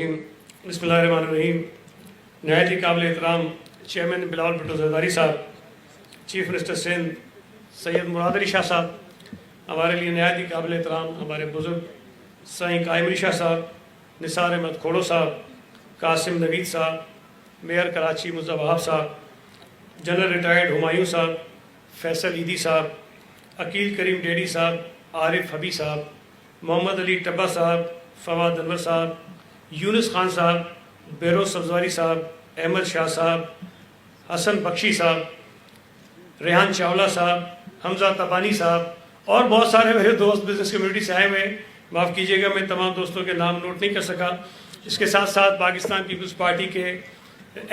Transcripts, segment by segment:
रजीम बिस्मिल्लाहिर्रहमानिर्रहीम। नहायत ही काबिल एहतराम चेयरमैन बिलावल भुट्टो ज़रदारी साहब, चीफ मिनिस्टर सिंध सैयद मुराद अली शाह साहब, हमारे लिए नहायत ही काबिल एहतराम हमारे बुज़ुर्ग साईं कायम अली शाह साहब, निसार अहमद खोड़ो साहब, कासिम नवीद साहब, मेयर कराची मुज़्ज़ा वहाब साहब, जनरल रिटायर्ड हुमायूं साहब, फैसल ईदी साहब, अकील करीम डेडी साहब, आरिफ हबी साहब, मोहम्मद अली टब्बा साहब, फवाद अनवर साहब, यूनुस खान साहब, बेरोज सब्ज़वारी साहब, अहमद शाह साहब, हसन बख्शी साहब, रेहान चावला साहब, हमजा तबानी साहब और बहुत सारे मेरे दोस्त बिज़नेस कम्युनिटी से आए हुए। माफ़ कीजिएगा मैं तमाम दोस्तों के नाम नोट नहीं कर सका। इसके साथ साथ पाकिस्तान पीपल्स पार्टी के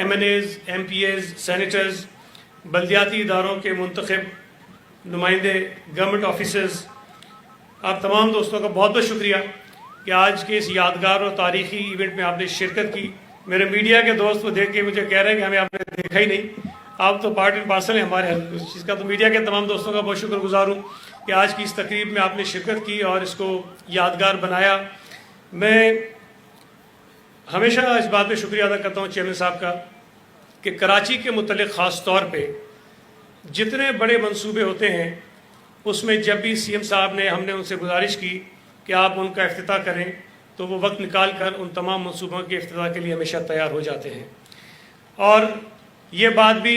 MNAs, MPAs, सेनेटर्स, बल्दियाती इदारों के मुंतखब नुमाइंदे, गवर्नमेंट ऑफिसर्स, आप तमाम दोस्तों का बहुत बहुत शुक्रिया कि आज के इस यादगार और तारीख़ी इवेंट में आपने शिरकत की। मेरे मीडिया के दोस्त को देख के मुझे कह रहे हैं कि हमें आपने देखा ही नहीं, आप तो पार्ट एंड पार्सल हैं हमारे। इस चीज़ का तो मीडिया के तमाम दोस्तों का बहुत शुक्रगुजार हूँ कि आज की इस तकरीब में आपने शिरकत की और इसको यादगार बनाया। मैं हमेशा इस बात पे शुक्रिया अदा करता हूँ चेयरमैन साहब का कि कराची के मुतल्लिक़ ख़ास तौर पे जितने बड़े मंसूबे होते हैं उसमें जब भी CM साहब ने हमने उनसे गुजारिश की कि आप उनका इफ्तिताह करें तो वो वक्त निकाल कर उन तमाम मंसूबों के इफ्तिताह के लिए हमेशा तैयार हो जाते हैं। और ये बात भी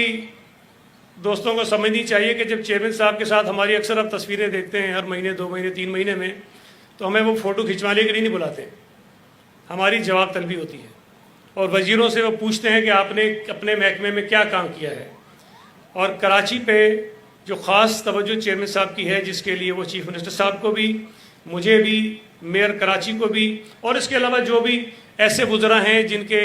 दोस्तों को समझनी चाहिए कि जब चेयरमैन साहब के साथ हमारी अक्सर आप तस्वीरें देखते हैं हर महीने, 2 महीने, 3 महीने में, तो हमें वो फ़ोटो खिंचवाने के लिए नहीं बुलाते, हमारी जवाब तलबी होती है और वज़ीरों से वो पूछते हैं कि आपने अपने महकमे में क्या काम किया है। और कराची पे जो ख़ास तवज्जो चेयरमैन साहब की है, जिसके लिए वो चीफ मिनिस्टर साहब को भी, मुझे भी, मेयर कराची को भी और इसके अलावा जो भी ऐसे वुज़रा हैं जिनके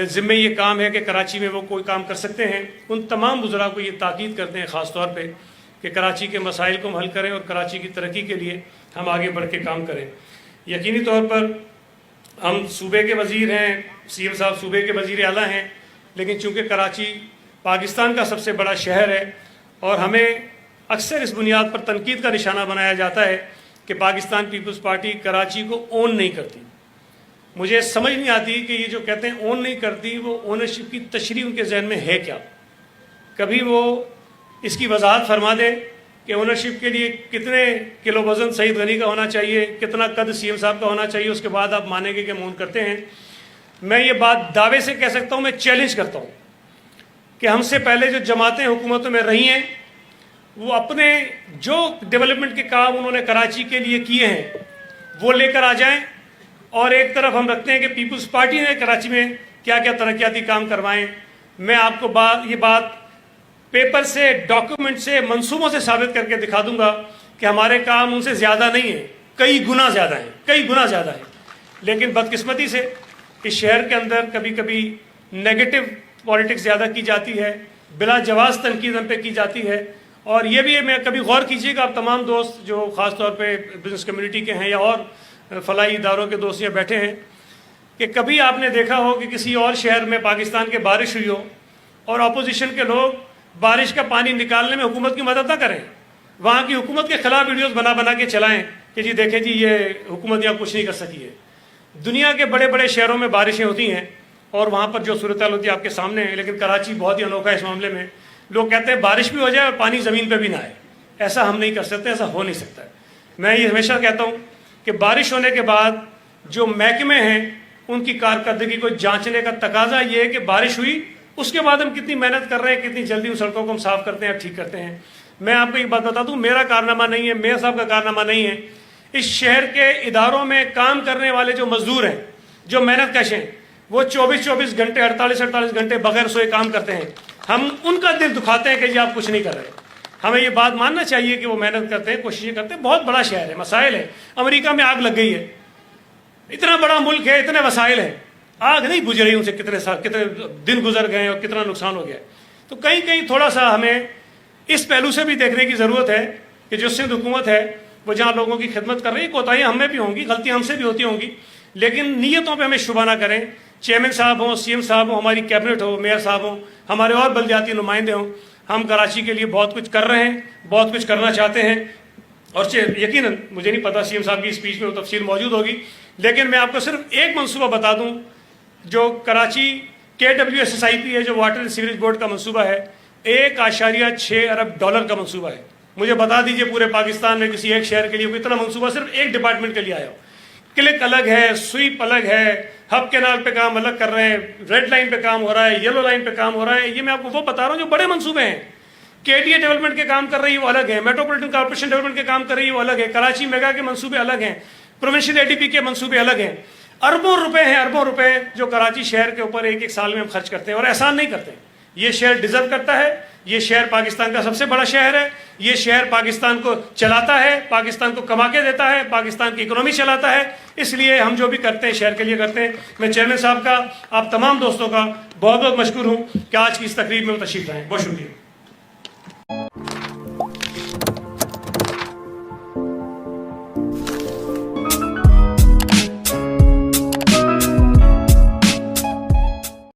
ज़िम्मे ये काम है कि कराची में वो कोई काम कर सकते हैं, उन तमाम वुज़रा को ये ताकीद करते हैं ख़ास तौर पे कि कराची के मसाइल को हम हल करें और कराची की तरक्की के लिए हम आगे बढ़ के काम करें। यकीनी तौर पर हम सूबे के वज़ीर हैं, CM साहब सूबे के वज़ीर आला हैं, लेकिन चूँकि कराची पाकिस्तान का सबसे बड़ा शहर है और हमें अक्सर इस बुनियाद पर तनकीद का निशाना बनाया जाता है कि पाकिस्तान पीपल्स पार्टी कराची को ओन नहीं करती। मुझे समझ नहीं आती कि ये जो कहते हैं ओन नहीं करती, वो ओनरशिप की तशरीह उनके जहन में है क्या। कभी वो इसकी वजाहत फरमा दें कि ओनरशिप के लिए कितने किलो वज़न सईद गनी का होना चाहिए, कितना कद CM साहब का होना चाहिए, उसके बाद आप मानेंगे कि हम ओन करते हैं। मैं ये बात दावे से कह सकता हूँ, मैं चैलेंज करता हूँ कि हमसे पहले जो जमातें हुकूमतों में रही हैं वो अपने जो डेवलपमेंट के काम उन्होंने कराची के लिए किए हैं वो लेकर आ जाएं और एक तरफ हम रखते हैं कि पीपल्स पार्टी ने कराची में क्या क्या तरक्याती काम करवाएं। मैं आपको ये बात पेपर से, डॉक्यूमेंट से, मंसूबों से साबित करके दिखा दूंगा कि हमारे काम उनसे ज़्यादा नहीं है, कई गुना ज़्यादा है, कई गुना ज़्यादा है। लेकिन बदकिस्मती से इस शहर के अंदर कभी कभी नेगेटिव पॉलिटिक्स ज़्यादा की जाती है, बिला जवाज़ तनकीद हम पे की जाती है। और ये भी मैं कभी गौर कीजिएगा आप तमाम दोस्त जो ख़ास तौर पे बिज़नेस कम्युनिटी के हैं या और फलाही इदारों के दोस्त यहाँ बैठे हैं, कि कभी आपने देखा हो कि किसी और शहर में पाकिस्तान के बारिश हुई हो और अपोजिशन के लोग बारिश का पानी निकालने में हुकूमत की मदद ना करें, वहाँ की हुकूमत के ख़िलाफ़ वीडियोज़ बना बना के चलाएँ कि जी देखें जी ये हुकूमत यहाँ कुछ नहीं कर सकी है। दुनिया के बड़े बड़े शहरों में बारिशें होती हैं और वहाँ पर जो सूरत हाल होती है आपके सामने है, लेकिन कराची बहुत ही अनोखा है इस मामले में। लोग कहते हैं बारिश भी हो जाए और पानी ज़मीन पे भी ना आए, ऐसा हम नहीं कर सकते, ऐसा हो नहीं सकता है। मैं ये हमेशा कहता हूँ कि बारिश होने के बाद जो महकमे हैं उनकी कारकर्दगी को जांचने का तकाजा ये है कि बारिश हुई, उसके बाद हम कितनी मेहनत कर रहे हैं, कितनी जल्दी उन सड़कों को हम साफ़ करते हैं, ठीक करते हैं। मैं आपको एक बात बता दूँ, मेरा कारनामा नहीं है, मेयर साहब का कारनामा नहीं है, इस शहर के इदारों में काम करने वाले जो मजदूर हैं, जो मेहनत कश हैं, वो 24-24 घंटे, 48-48 घंटे बगैर सोए काम करते हैं। हम उनका दिल दुखाते हैं कि जी आप कुछ नहीं कर रहे। हमें ये बात मानना चाहिए कि वो मेहनत करते हैं, कोशिशें करते हैं। बहुत बड़ा शहर है, मसाइल है। अमेरिका में आग लग गई है, इतना बड़ा मुल्क है, इतने वसाइल हैं, आग नहीं बुझ रही उनसे, कितने दिन गुजर गए और कितना नुकसान हो गया। तो कहीं कहीं थोड़ा सा हमें इस पहलू से भी देखने की ज़रूरत है कि जो सिंध हुकूमत है वो जहाँ लोगों की खिदमत कर रही है, कोताहियाँ हमें भी होंगी, गलतियाँ हमसे भी होती होंगी, लेकिन नीयतों पे हमें शुबा ना करें। चेयरमैन साहब हों, CM साहब हों, हमारी कैबिनेट हो, मेयर साहब हों, हमारे और बल्दियाती नुमाइंदे हों, हम कराची के लिए बहुत कुछ कर रहे हैं, बहुत कुछ करना चाहते हैं। और यकीनन मुझे नहीं पता CM साहब की स्पीच में वो तफसील मौजूद होगी, لیکن میں آپ کو صرف ایک منصوبہ بتا دوں جو کراچی KWSSIP ہے جو واٹر اینڈ سیوریج بورڈ کا منصوبہ ہے، $1.6 ارب کا منصوبہ ہے. مجھے بتا دیجئے پورے پاکستان میں کسی ایک شہر کے لیے اتنا منصوبہ صرف ایک ڈپارٹمنٹ کے لیے آیا ہو. کلک الگ ہے، سویپ الگ ہے، ہب کینال پہ کام الگ کر رہے ہیں، ریڈ لائن پہ کام ہو رہا ہے، یلو لائن پہ کام ہو رہا ہے. یہ میں آپ کو وہ بتا رہا ہوں جو بڑے منصوبے ہیں. KDA ڈیولپمنٹ کے کام کر رہی ہے وہ الگ ہے، میٹروپولیٹن کارپوریشن ڈیولپمنٹ کے کام کر رہی ہے وہ الگ ہے، کراچی میگا کے منصوبے الگ ہیں، پروونشل ADP کے منصوبے الگ ہیں. اربوں روپے جو کراچی شہر کے اوپر ایک سال میں ہم خرچ کرتے ہیں اور احسان نہیں کرتے. یہ شہر ڈیزرو کرتا ہے. یہ شہر پاکستان کا سب سے بڑا شہر ہے. یہ شہر پاکستان کو چلاتا ہے، پاکستان کو کما کے دیتا ہے، پاکستان کی اکنومی چلاتا ہے. اس لیے ہم جو بھی کرتے ہیں شہر کے لیے کرتے ہیں. میں چیئرمین صاحب کا، آپ تمام دوستوں کا بہت بہت مشکور ہوں کہ آج کی اس تقریب میں وہ تشریف لائیں. بہت شکریہ.